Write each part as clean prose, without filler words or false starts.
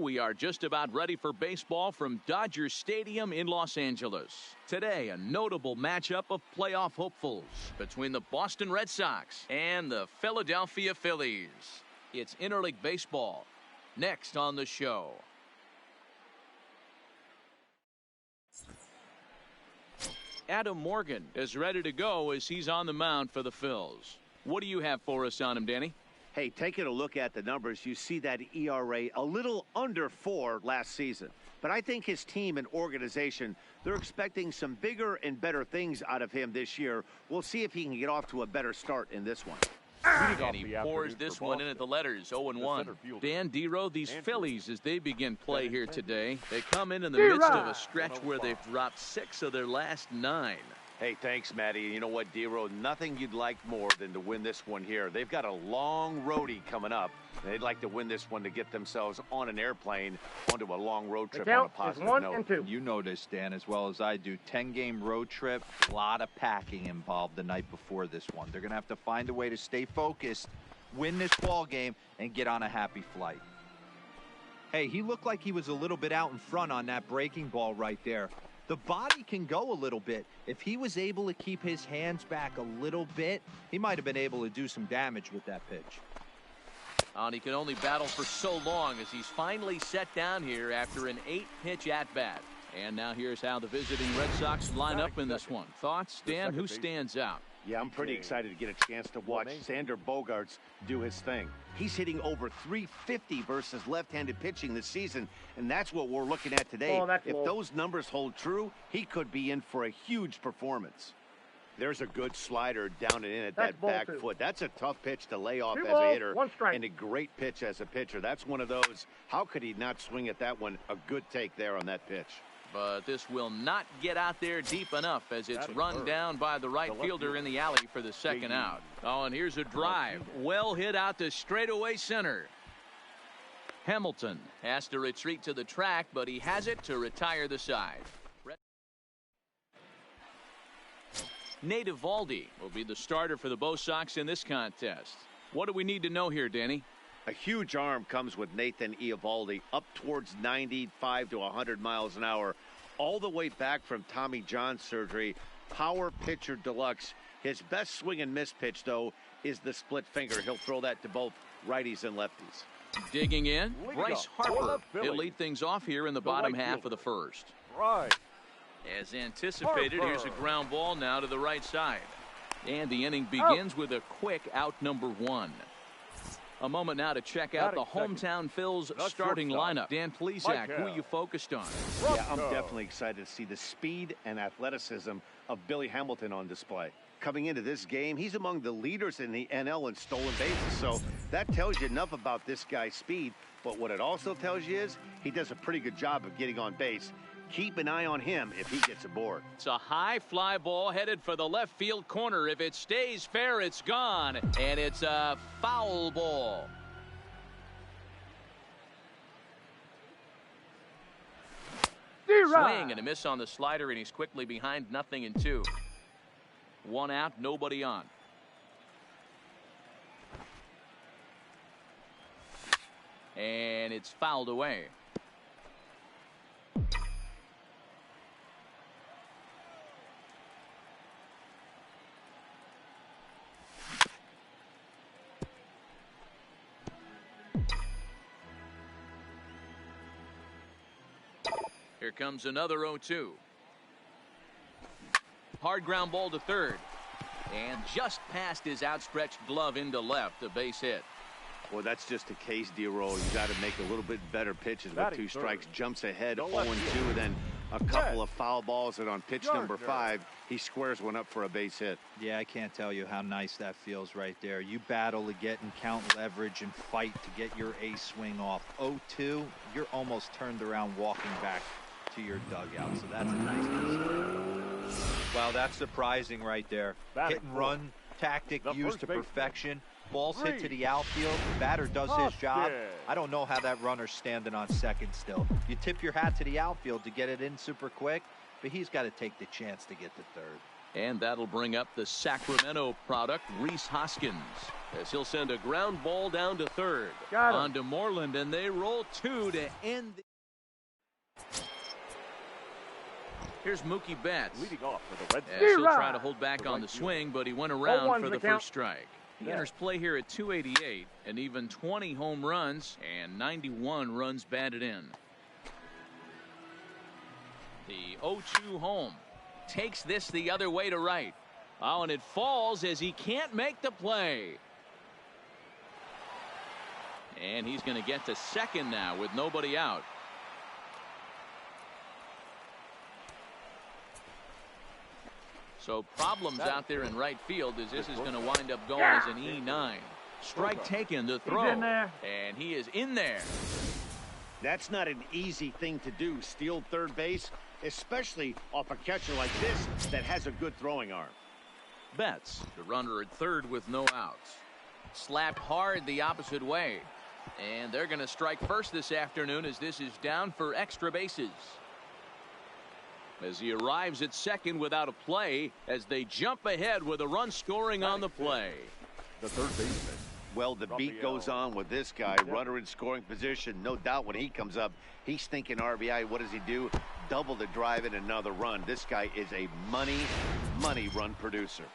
we are just about ready for baseball from Dodger Stadium in Los Angeles. Today, a notable matchup of playoff hopefuls between the Boston Red Sox and the Philadelphia Phillies. It's interleague baseball. Next on the show. Adam Morgan is ready to go as he's on the mound for the Phils. What do you have for us on him, Danny? Hey, taking a look at the numbers, you see that ERA a little under 4 last season. But I think his team and organization, they're expecting some bigger and better things out of him this year. We'll see if he can get off to a better start in this one. And he pours this one in at the letters, 0-1. Dan Dero, these Phillies, as they begin play here today, they come in the midst of a stretch where they've dropped 6 of their last 9. Hey, thanks, Matty. You know what, Dero, nothing you'd like more than to win this one here. They've got a long roadie coming up. They'd like to win this one to get themselves on an airplane onto a long road trip on a positive note. You know this, Dan, as well as I do. 10-game road trip, a lot of packing involved the night before this one. They're going to have to find a way to stay focused, win this ball game, and get on a happy flight. Hey, he looked like he was a little bit out in front on that breaking ball right there. The body can go a little bit. If he was able to keep his hands back a little bit, he might have been able to do some damage with that pitch. And he can only battle for so long as he's finally set down here after an 8-pitch at-bat. And now here's how the visiting Red Sox line up in this one. Thoughts, Dan? Who stands out? Yeah, I'm pretty excited to get a chance to watch Xander Bogaerts do his thing. He's hitting over 350 versus left-handed pitching this season, and that's what we're looking at today. If those numbers hold true, he could be in for a huge performance. There's a good slider down and in at that back foot. That's a tough pitch to lay off as a hitter, and a great pitch as a pitcher. That's one of those, how could he not swing at that one? A good take there on that pitch. But this will not get out there deep enough as it's run down by the right fielder in the alley for the second out. Oh, and here's a drive. Well hit out to straightaway center. Hamilton has to retreat to the track, but he has it to retire the side. Nate Eovaldi will be the starter for the Bo Sox in this contest. What do we need to know here, Danny? A huge arm comes with Nathan Eovaldi, up towards 95 to 100 miles an hour, all the way back from Tommy John surgery. Power pitcher deluxe. His best swing and miss pitch, though, is the split finger. He'll throw that to both righties and lefties. Digging in, Bryce Harper. He'll lead things off here in the bottom half of the first. Right. As anticipated, here's a ground ball now to the right side. And the inning begins with a quick out number 1. A moment now to check out the hometown Phils starting lineup. Dan Plesac, who are you focused on? Yeah, I'm definitely excited to see the speed and athleticism of Billy Hamilton on display. Coming into this game, he's among the leaders in the NL in stolen bases, so that tells you enough about this guy's speed. But what it also tells you is he does a pretty good job of getting on base. Keep an eye on him if he gets aboard. It's a high fly ball headed for the left field corner. If it stays fair, it's gone. And it's a foul ball. Swing and a miss on the slider, and he's quickly behind 0-2. 1 out, nobody on. And it's fouled away. Here comes another 0-2. Hard ground ball to third. And just past his outstretched glove into left, a base hit. Well, that's just a case, Dero. You got to make a little bit better pitches with 2 strikes. Jumps ahead 0-2, and then a couple of foul balls, and on pitch number 5, he squares one up for a base hit. Yeah, I can't tell you how nice that feels right there. You battle to get and count leverage and fight to get your ace swing off. 0-2, you're almost turned around walking back to your dugout, so that's a nice piece. Wow, that's surprising right there. Hit and run tactic used to perfection. Balls hit to the outfield. The batter does his job. I don't know how that runner's standing on second still. You tip your hat to the outfield to get it in super quick, but he's got to take the chance to get to third. And that'll bring up the Sacramento product, Rhys Hoskins, as he'll send a ground ball down to third. On to Moreland, and they roll two to end. Here's Mookie Betts. Leading off for the Red Sox. He'll try to hold back on the swing, but he went around for the first strike. He enters play here at 288, and even 20 home runs and 91 runs batted in. The 0-2 home takes this the other way to right. Oh, and it falls as he can't make the play. And he's going to get to second now with nobody out. So problems out there in right field as this is going to wind up going as an E9. Strike taken to throw. And he is in there. That's not an easy thing to do, steal third base, especially off a catcher like this that has a good throwing arm. Betts, the runner at third with no outs. Slapped hard the opposite way. And they're going to strike first this afternoon as this is down for extra bases. As he arrives at second without a play as they jump ahead with a run scoring on the play. The third baseman. Well, the beat goes on with this guy, runner in scoring position. No doubt when he comes up, he's thinking RBI. What does he do? Double the drive and another run. This guy is a money run producer.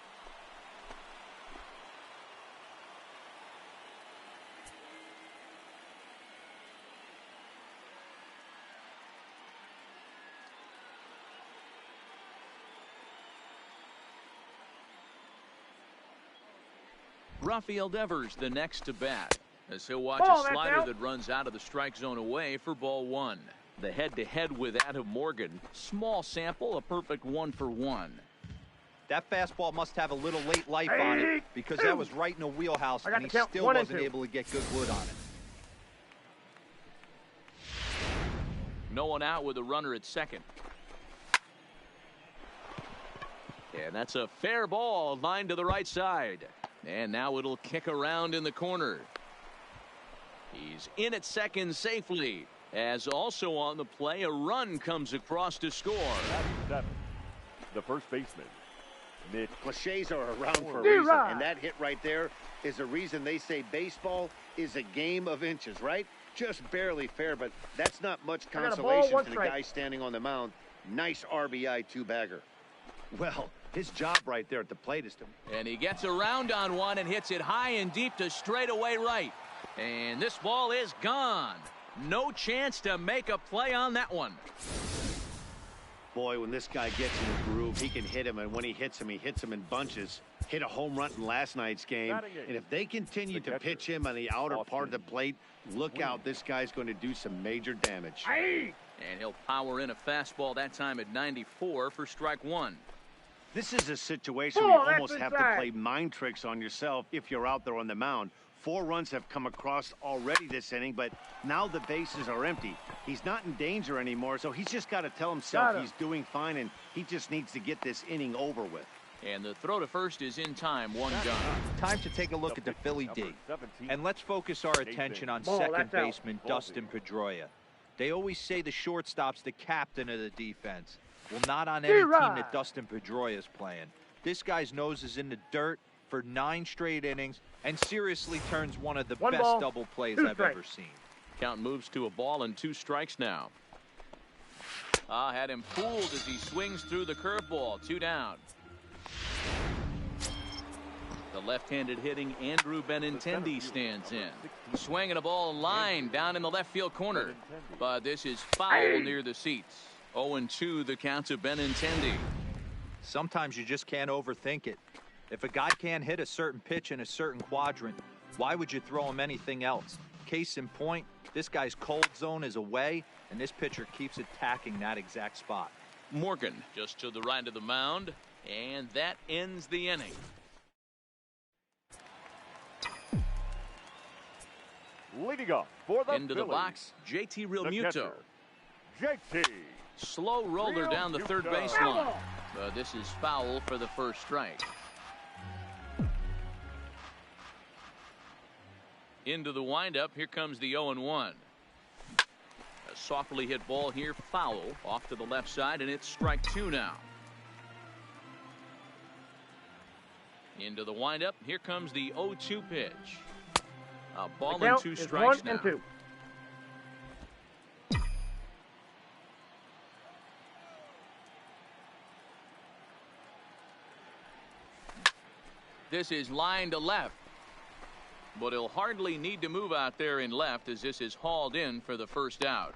Rafael Devers the next to bat as he'll watch a slider that runs out of the strike zone away for ball one. The head-to-head with Adam Morgan. Small sample, a perfect 1-for-1. That fastball must have a little late life on it because that was right in the wheelhouse and he still wasn't able to get good wood on it. No one out with a runner at second. And that's a fair ball, line to the right side. And now it'll kick around in the corner. He's in at second safely. As also on the play, a run comes across to score. That's the first baseman. Cliches are around for a reason, and that hit right there is the reason they say baseball is a game of inches, right? Just barely fair, but that's not much consolation to the guy standing on the mound. Nice RBI two-bagger. Well, his job right there at the plate is to... And he gets around on one and hits it high and deep to straightaway right. And this ball is gone. No chance to make a play on that one. Boy, when this guy gets in the groove, he can hit him, and when he hits him in bunches. Hit a home run in last night's game, and if they continue to pitch him on the outer part of the plate, look out, this guy's going to do some major damage. And he'll power in a fastball that time at 94 for strike one. This is a situation where you almost have to play mind tricks on yourself if you're out there on the mound. 4 runs have come across already this inning, but now the bases are empty. He's not in danger anymore, so he's just got to tell himself he's doing fine, and he just needs to get this inning over with. And the throw to first is in time, 1 gone. Time to take a look at the Philly D. And let's focus our attention on second baseman Dustin Pedroia. They always say the shortstop's the captain of the defense. Well, not on any team that Dustin Pedroia is playing. This guy's nose is in the dirt for 9 straight innings and seriously turns one of the best double plays I've ever seen. Count moves to a ball and 2 strikes now. Had him fooled as he swings through the curveball. 2 down. The left-handed hitting Andrew Benintendi stands in. Swinging a ball line down in the left field corner. But this is foul near the seats. 0-2 the count to Benintendi. Sometimes you just can't overthink it. If a guy can't hit a certain pitch in a certain quadrant, why would you throw him anything else? Case in point, this guy's cold zone is away, and this pitcher keeps attacking that exact spot. Morgan just to the right of the mound, and that ends the inning. Leading up for the Into the box, JT Realmuto. JT. Slow roller down the third baseline. This is foul for the first strike. Into the windup, here comes the 0-1. A softly hit ball here, foul, off to the left side, and it's strike 2 now. Into the windup. Here comes the 0-2 pitch. A ball and 2 strikes now. 1-2. This is line to left. But he'll hardly need to move out there in left as this is hauled in for the first out.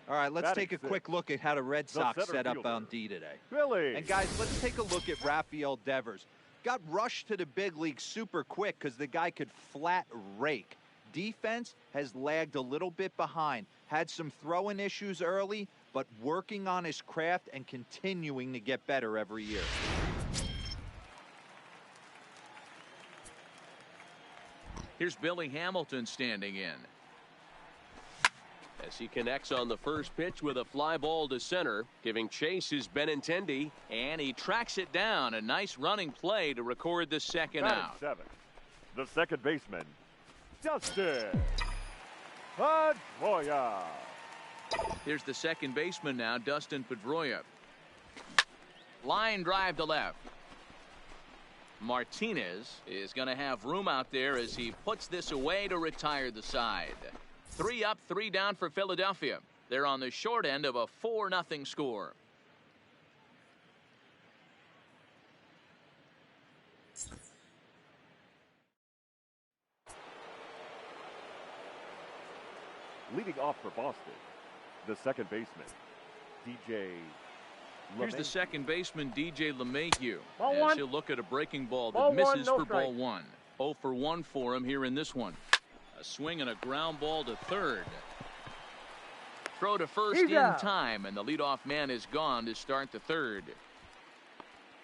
All right, let's take a quick look at how the Red Sox set up on D today. And guys, let's take a look at Rafael Devers. Got rushed to the big league super quick because the guy could flat rake. Defense has lagged a little bit behind. Had some throwing issues early, but working on his craft and continuing to get better every year. Here's Billy Hamilton standing in. As he connects on the first pitch with a fly ball to center, giving chase is Benintendi. And he tracks it down. A nice running play to record the second out. 7. The second baseman, Dustin Pedroia. Here's the second baseman now, Dustin Pedroia. Line drive to left. Martinez is going to have room out there as he puts this away to retire the side. 3 up, 3 down for Philadelphia. They're on the short end of a 4-0 score. Leading off for Boston, the second baseman, DJ Here's the second baseman, DJ LeMahieu. Ball as one. he'll look at a breaking ball that Ball misses one, no for strike. ball 1. 0 for 1 for him here in this one. A swing and a ground ball to third. Throw to first He's in out. time, and the leadoff man is gone to start the third.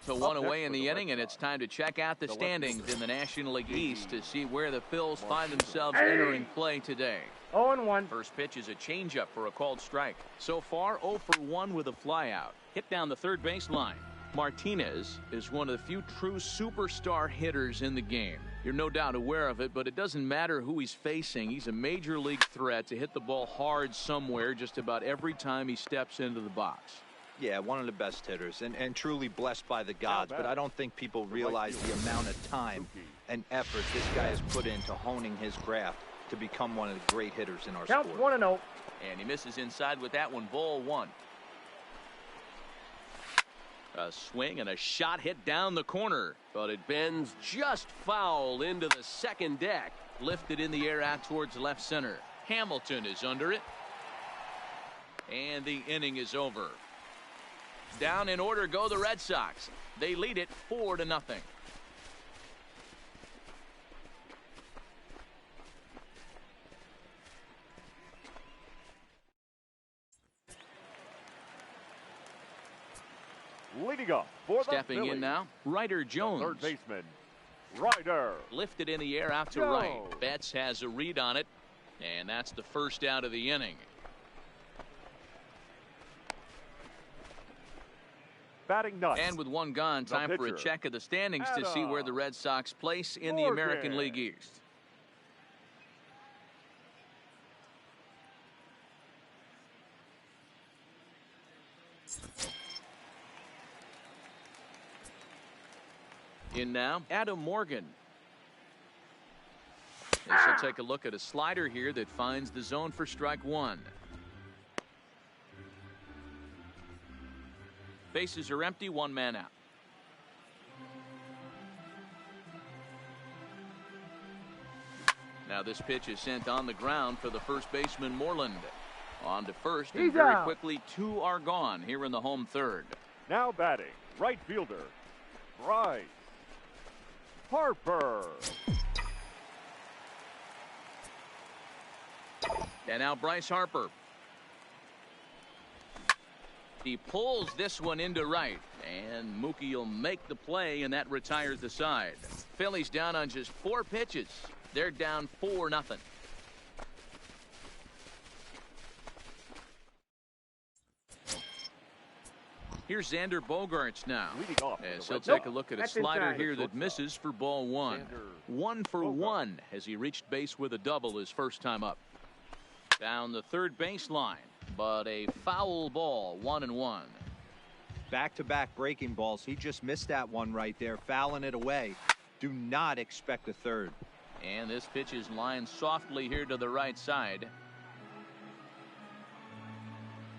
So one away in the inning, and it's time to check out the standings in the National League East to see where the Phils find themselves entering play today. 0-1. First pitch is a changeup for a called strike. So far, 0 for 1 with a flyout. Hit down the third base line. Martinez is one of the few true superstar hitters in the game. You're no doubt aware of it, but it doesn't matter who he's facing. He's a major league threat to hit the ball hard somewhere just about every time he steps into the box. Yeah, one of the best hitters and truly blessed by the gods, but I don't think people realize the amount of time and effort this guy has put into honing his craft to become one of the great hitters in our Counts sport. 1-0. And he misses inside with that one, ball 1. A swing and a shot hit down the corner, But it bends just foul into the second deck. lifted in the air out towards left center. Hamilton is under it, and the inning is over. Down in order go the Red Sox. They lead it 4-0. leading up for the Stepping in Phillies, now, Ryder Jones. third baseman, Ryder. Lifted in the air out to Jones. right. Betts has a read on it, and that's the first out of the inning. Batting ninth. And with one gone, time for a pitcher, check of the standings to see where the Red Sox place in the Morgan. American League East. In now, Adam Morgan. As he'll take a look at a slider here that finds the zone for strike 1. Bases are empty, 1 man out. Now this pitch is sent on the ground for the first baseman Moreland. On to first, and He's very out. quickly 2 are gone here in the home third. Now batting, right fielder, Bryce Harper. And now Bryce Harper. He pulls this one into right, and Mookie will make the play, and that retires the side. Phillies down on just 4 pitches. They're down 4-0. Here's Xander Bogaerts now. Leading off for As the he'll Red take Sox. a look at a That's slider inside. here that misses for ball 1. Xander 1 for Bogaerts. 1 as he reached base with a double his first time up. Down the third baseline, but a foul ball, 1-1. Back-to-back breaking balls. He just missed that one right there, fouling it away. Do not expect a third. And this pitch is lined softly here to the right side.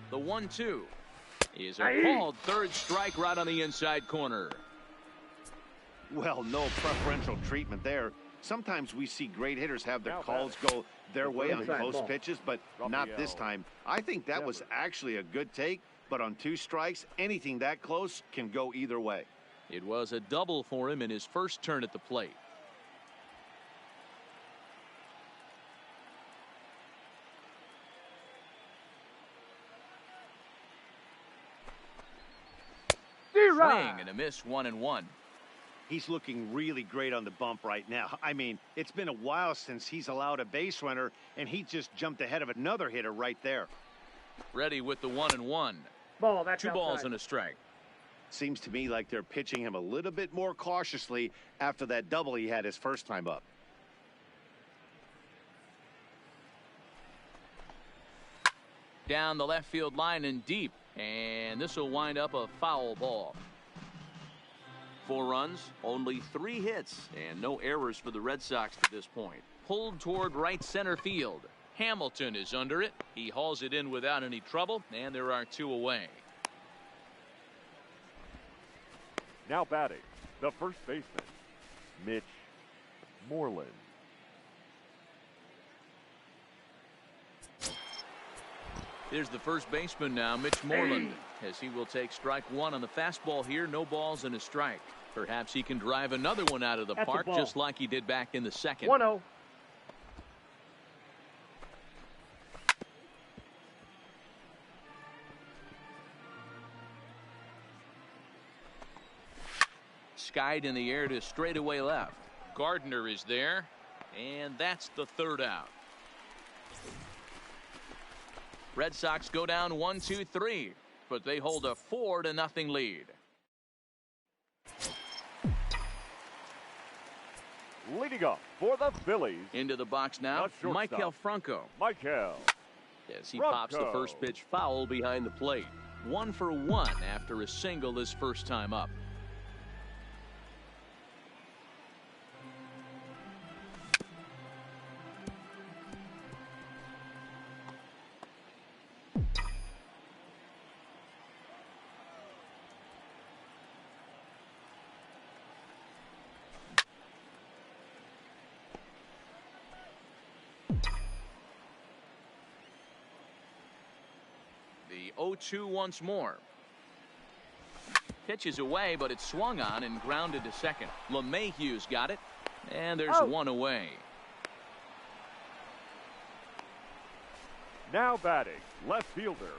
The 1-2 is a called third strike right on the inside corner. Well, no preferential treatment there. Sometimes we see great hitters have their calls go their way on close pitches, but not this time. I think that was actually a good take, but on 2 strikes, anything that close can go either way. It was a double for him in his first turn at the plate. Swing and a miss, 1-1. He's looking really great on the bump right now. I mean, it's been a while since he's allowed a base runner, and he just jumped ahead of another hitter right there. Ready with the 1-1. Ball, that's 2 balls and a strike. Seems to me like they're pitching him a little bit more cautiously after that double he had his first time up. Down the left field line and deep, and this will wind up a foul ball. 4 runs, only 3 hits, and no errors for the Red Sox to this point. Pulled toward right center field. Hamilton is under it. He hauls it in without any trouble, and there are 2 away. Now batting, the first baseman, Mitch Moreland. Here's the first baseman now, Mitch Moreland, as he will take strike 1 on the fastball here. No balls and a strike. Perhaps he can drive another one out of the park just like he did back in the second. 1-0. Skied in the air to straightaway left. Gardner is there, and that's the 3rd out. Red Sox go down 1-2-3, but they hold a 4-0 lead. Leading up for the Phillies. Into the box now, Michael Franco. As he pops the first pitch foul behind the plate. 1 for 1 after a single his first time up. The 0-2 once more. Pitch is away, but it's swung on and grounded to second. LeMahieu's got it, and there's 1 away. Now batting, left fielder,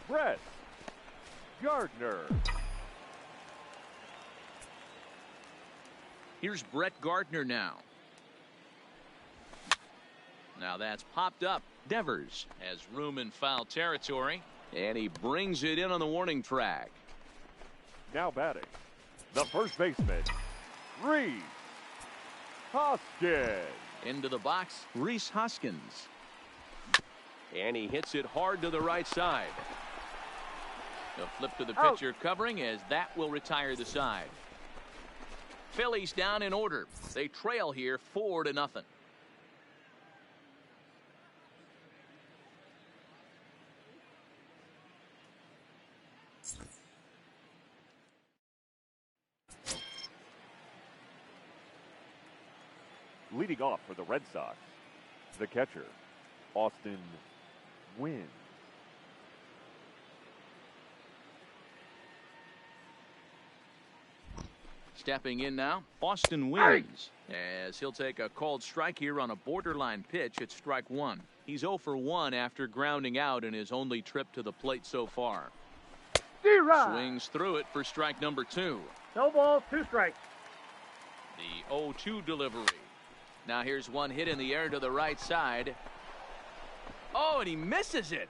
Brett Gardner. Here's Brett Gardner now. Now that's popped up. Devers has room in foul territory, and he brings it in on the warning track. Now batting, the first baseman, Rhys Hoskins. Into the box, Rhys Hoskins. And he hits it hard to the right side. The flip to the pitcher covering, as that will retire the side. Phillies down in order. They trail here 4-0. Leading off for the Red Sox, the catcher, Austin Wynn. Stepping in now, Austin Wynns, as he'll take a called strike here on a borderline pitch at strike 1. He's 0 for 1 after grounding out in his only trip to the plate so far. Swings through it for strike number 2. No balls, 2 strikes. The 0-2 delivery. Now here's one hit in the air to the right side. Oh, and he misses it.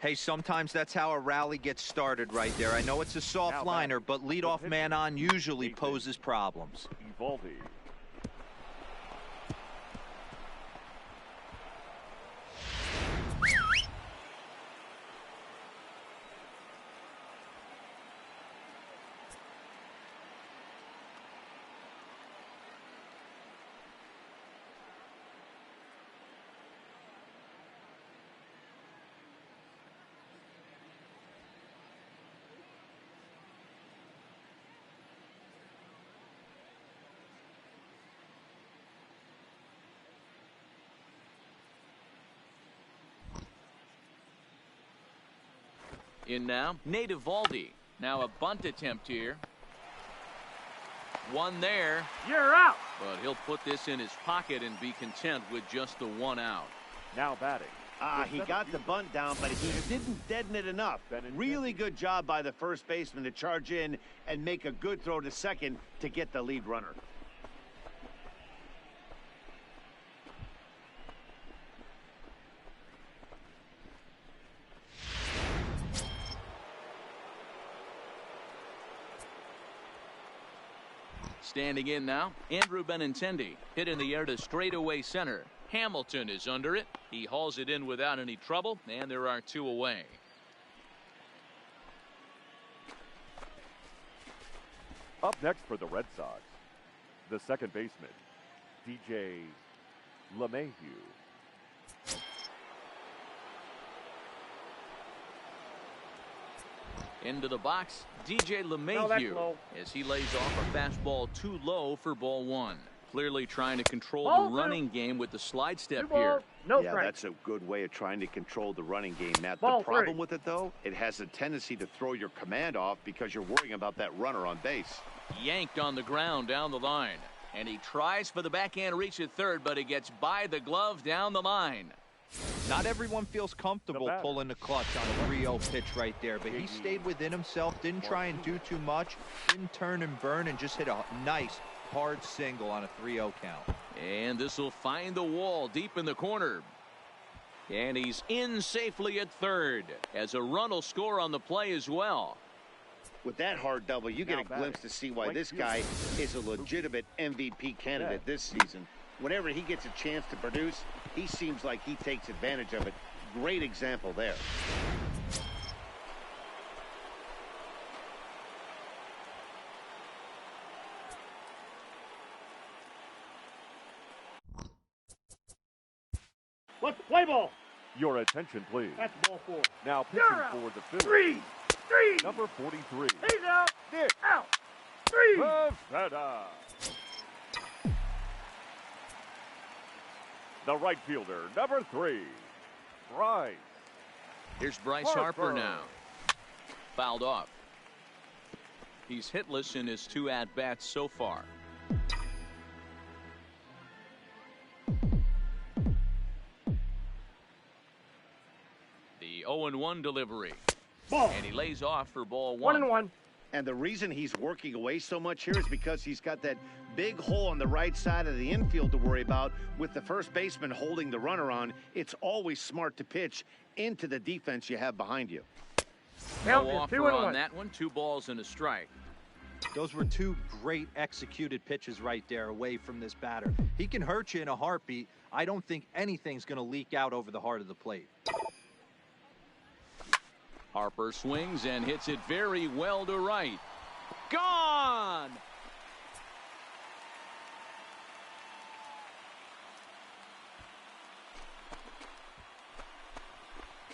Hey, sometimes that's how a rally gets started right there. I know it's a soft liner, but leadoff man on usually poses problems. In now, Nate Eovaldi. Now a bunt attempt here. One there. You're out. But he'll put this in his pocket and be content with just the one out. Now batting. He got the bunt down, but he didn't deaden it enough. Really good job by the first baseman to charge in and make a good throw to second to get the lead runner. Standing in now, Andrew Benintendi. Hit in the air to straightaway center. Hamilton is under it. He hauls it in without any trouble, and there are 2 away. Up next for the Red Sox, the second baseman, DJ LeMahieu. Into the box, DJ LeMahieu as he lays off a fastball too low for ball 1. Clearly trying to control the running game with the slide step here. Yeah, that's a good way of trying to control the running game, Matt. The problem with it, though, it has a tendency to throw your command off because you're worrying about that runner on base. Yanked on the ground down the line. And he tries for the backhand reach at third, but it gets by the glove down the line. Not everyone feels comfortable pulling the clutch on a 3-0 pitch right there, but he stayed within himself, didn't try and do too much, didn't turn and burn, and just hit a nice, hard single on a 3-0 count. And this will find the wall deep in the corner. And he's in safely at third, as a run will score on the play as well. With that hard double, you get a glimpse to see why this guy is a legitimate MVP candidate this season. Whenever he gets a chance to produce, he seems like he takes advantage of it. Great example there. Let's play ball. Your attention, please. That's ball 4. Now pitching for the Phillies. 3. Number 43. He's out. Nick Out. 3. Pivetta. The right fielder, number 3, Bryce. Here's Bryce Harper now. Fouled off. He's hitless in his 2 at-bats so far. The 0-1 delivery. Ball. And he lays off for ball 1. 1-1. And the reason he's working away so much here is because he's got that big hole on the right side of the infield to worry about. With the first baseman holding the runner on, it's always smart to pitch into the defense you have behind you. Count No is offer 2-1 on that one. 2 balls and a strike. Those were 2 great executed pitches right there away from this batter. He can hurt you in a heartbeat. I don't think anything's going to leak out over the heart of the plate. Harper swings and hits it very well to right. Gone!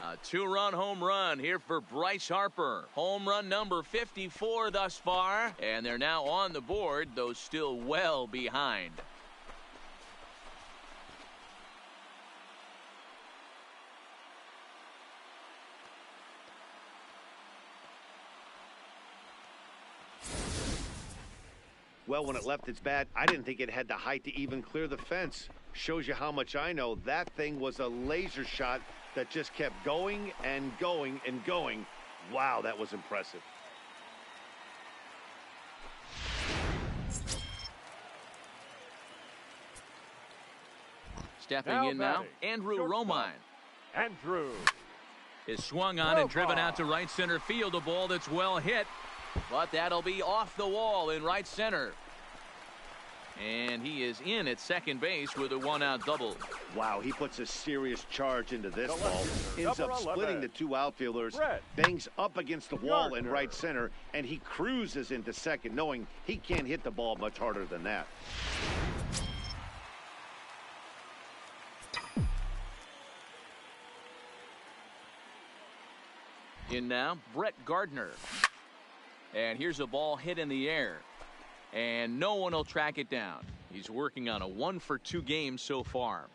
A 2-run home run here for Bryce Harper. Home run number 54 thus far. And they're now on the board, though still well behind. Well, when it left its bat, I didn't think it had the height to even clear the fence. Shows you how much I know. That thing was a laser shot that just kept going and going and going. Wow, that was impressive. Stepping in now, Andrew Romine. Andrew. Is swung on and driven out to right center field. A ball that's well hit. But that'll be off the wall in right center. And he is in at second base with a 1-out double. Wow, he puts a serious charge into this ball. Ends up splitting the 2 outfielders. Bangs up against the wall in right center. And he cruises into second, knowing he can't hit the ball much harder than that. In now, Brett Gardner. And here's a ball hit in the air. And no one will track it down. He's working on a 1-for-2 game so far.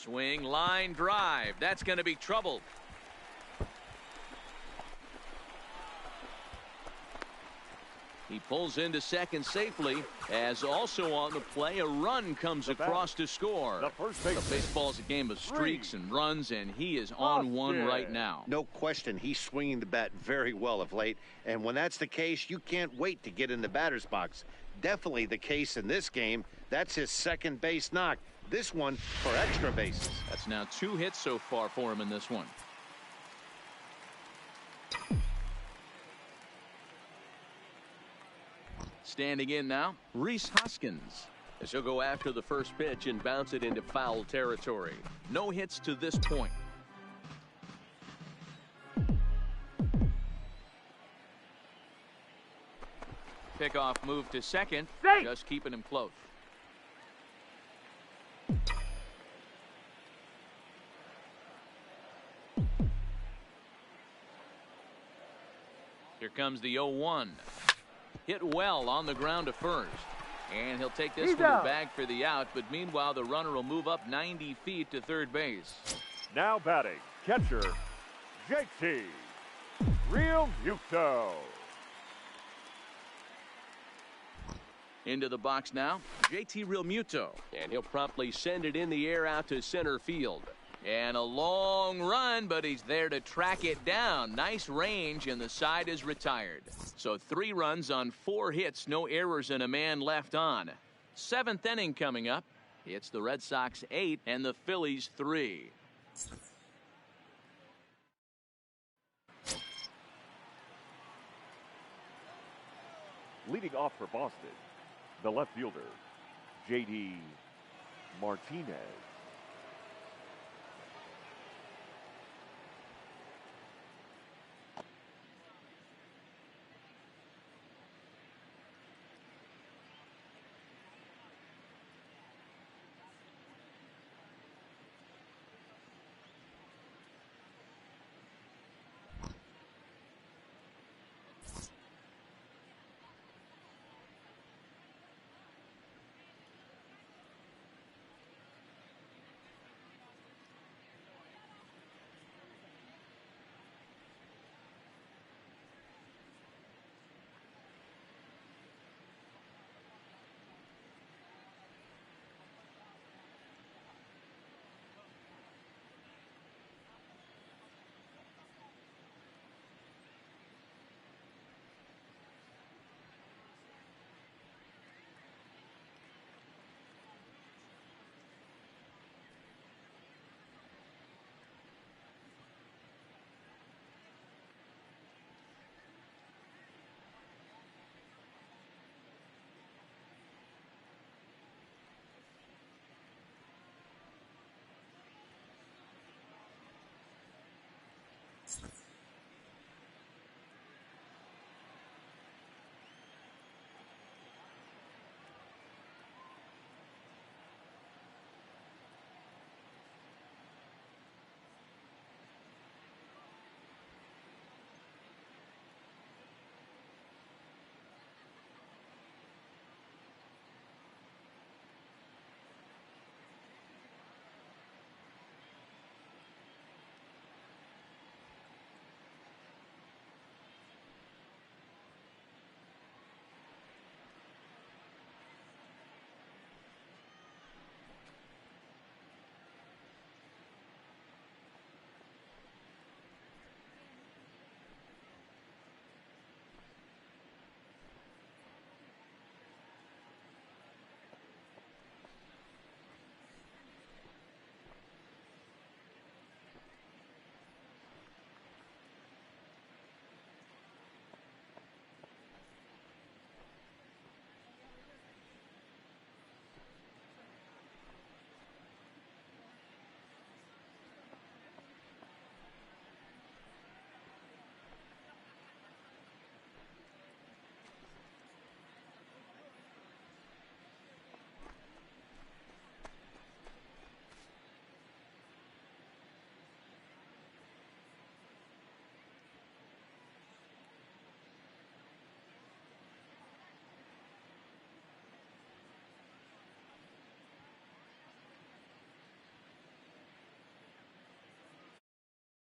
Swing, line drive. That's going to be trouble. He pulls into second safely, as also on the play, a run comes across to score. The baseball's a game of streaks and runs, and he is on one right now. No question, he's swinging the bat very well of late, and when that's the case, you can't wait to get in the batter's box. Definitely the case in this game. That's his second base knock. This one for extra bases. That's now 2 hits so far for him in this one. Standing in now, Rhys Hoskins. As he'll go after the first pitch and bounce it into foul territory. No hits to this point. Pickoff move to second. Safe. Just keeping him close. Here comes the 0-1. Hit well on the ground to first. And he'll take this one to bag for the out, but meanwhile the runner will move up 90 feet to third base. Now batting, catcher, JT Realmuto. Into the box now, JT Realmuto. And he'll promptly send it in the air out to center field. And a long run, but he's there to track it down. Nice range, and the side is retired. So 3 runs on 4 hits, no errors, and a man left on. 7th inning coming up. It's the Red Sox 8 and the Phillies 3. Leading off for Boston, the left fielder, J.D. Martinez.